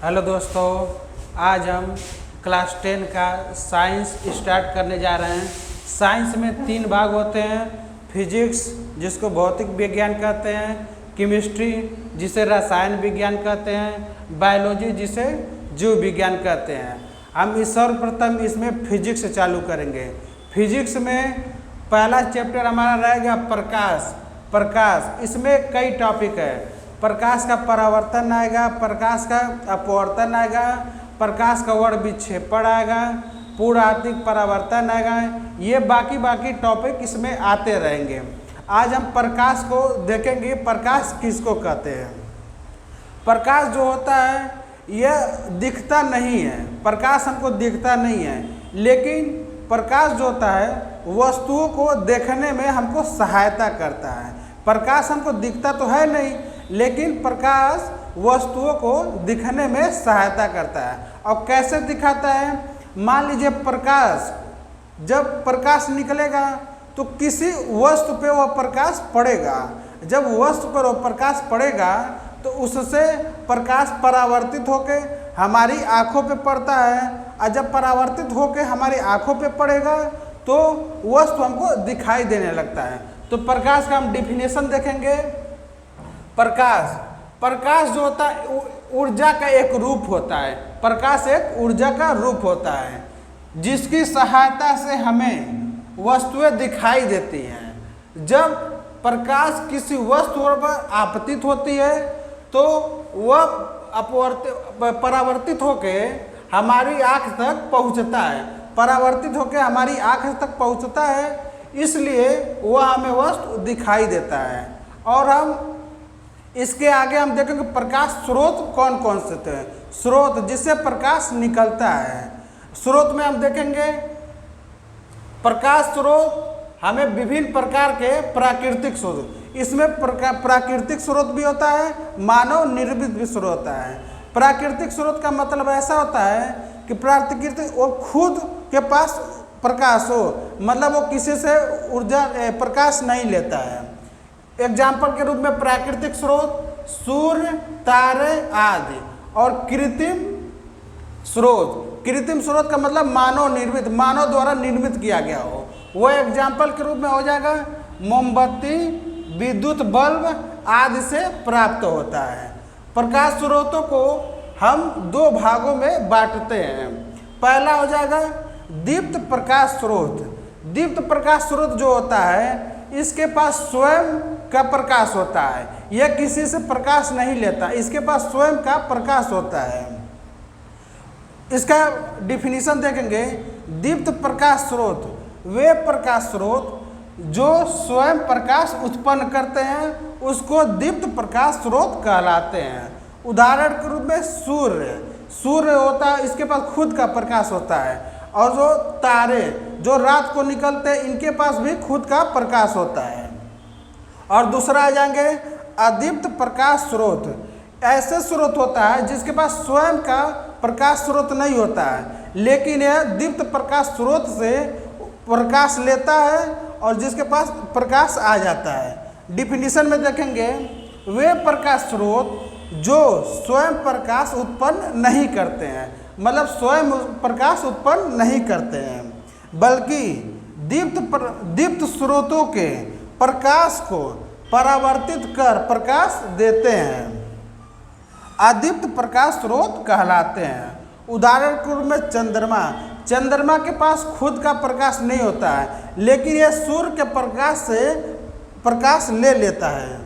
Hello दोस्तों, आज हम क्लास 10 का साइंस स्टार्ट करने जा रहे हैं। साइंस में 3 भाग होते हैं। फिजिक्स जिसको भौतिक विज्ञान कहते हैं, केमिस्ट्री जिसे रसायन विज्ञान कहते हैं, बायोलॉजी जिसे जीव विज्ञान कहते हैं। हम सर्वप्रथम इसमें फिजिक्स चालू करेंगे। फिजिक्स में पहला चैप्टर हमारा रहेगा प्रकाश। इसमें कई टॉपिक है। प्रकाश का परावर्तन आएगा, प्रकाश का अपवर्तन आएगा, प्रकाश का वर्ण विक्षेपण आएगा, पूर्णात्मिक परावर्तन आएगा। ये बाकी टॉपिक इसमें आते रहेंगे। आज हम प्रकाश को देखेंगे। प्रकाश किसको कहते हैं? प्रकाश जो होता है यह दिखता नहीं है। प्रकाश हमको दिखता नहीं है, लेकिन प्रकाश जो होता है वस्तुओं को देखने में हमको सहायता करता है। प्रकाश हमको दिखता तो है नहीं, लेकिन प्रकाश वस्तुओं को दिखने में सहायता करता है। और कैसे दिखाता है? मान लीजिए जब प्रकाश निकलेगा तो किसी वस्तु पे वह प्रकाश पड़ेगा। जब वस्तु पर वह प्रकाश पड़ेगा तो उससे प्रकाश परावर्तित होकर हमारी आँखों पे पड़ता है, और जब परावर्तित होकर हमारी आँखों पे पड़ेगा तो वस्तु हमको दिखाई देने लगता है। तो प्रकाश का हम डिफिनेशन देखेंगे। प्रकाश जो होता है ऊर्जा का एक रूप होता है। प्रकाश एक ऊर्जा का रूप होता है जिसकी सहायता से हमें वस्तुएं दिखाई देती हैं। जब प्रकाश किसी वस्तु पर आपतित होती है तो वह परावर्तित होकर हमारी आँख तक पहुंचता है। परावर्तित होकर हमारी आँख तक पहुंचता है, इसलिए वह हमें वस्तु दिखाई देता है। और हम इसके आगे हम देखेंगे प्रकाश स्रोत कौन कौन से थे। स्रोत जिससे प्रकाश निकलता है। स्रोत में हम देखेंगे प्रकाश स्रोत हमें विभिन्न प्रकार के प्राकृतिक स्रोत। इसमें प्राकृतिक स्रोत भी होता है, मानव निर्मित भी स्रोत होता है। प्राकृतिक स्रोत का मतलब ऐसा होता है कि प्राकृतिक वो खुद के पास प्रकाश हो, मतलब वो किसी से प्रकाश नहीं लेता है। एग्जाम्पल के रूप में प्राकृतिक स्रोत सूर्य, तारे आदि। और कृत्रिम स्रोत का मतलब मानव द्वारा निर्मित किया गया हो। वो एग्जाम्पल के रूप में हो जाएगा मोमबत्ती, विद्युत बल्ब आदि से प्राप्त होता है। प्रकाश स्रोतों को हम 2 भागों में बांटते हैं। पहला हो जाएगा दीप्त प्रकाश स्रोत। दीप्त प्रकाश स्रोत जो होता है इसके पास स्वयं का प्रकाश होता है। यह किसी से प्रकाश नहीं लेता, इसके पास स्वयं का प्रकाश होता है। इसका डिफिनीशन देखेंगे। दीप्त प्रकाश स्रोत वे प्रकाश स्रोत जो स्वयं प्रकाश उत्पन्न करते हैं उसको दीप्त प्रकाश स्रोत कहलाते हैं। उदाहरण के रूप में सूर्य होता है, इसके पास खुद का प्रकाश होता है। और जो तारे जो रात को निकलते हैं इनके पास भी खुद का प्रकाश होता है। और दूसरा आ जाएंगे अदीप्त प्रकाश स्रोत। ऐसे स्रोत होता है जिसके पास स्वयं का प्रकाश स्रोत नहीं होता है, लेकिन यह दीप्त प्रकाश स्रोत से प्रकाश लेता है और जिसके पास प्रकाश आ जाता है। डिफिनीशन में देखेंगे वे प्रकाश स्रोत जो स्वयं प्रकाश उत्पन्न नहीं करते हैं, मतलब स्वयं प्रकाश उत्पन्न नहीं करते हैं, बल्कि दीप्त स्रोतों के प्रकाश को परावर्तित कर प्रकाश देते हैं, अदीप्त प्रकाश स्रोत कहलाते हैं। उदाहरण के रूप में चंद्रमा के पास खुद का प्रकाश नहीं होता है, लेकिन यह सूर्य के प्रकाश से प्रकाश ले लेता है।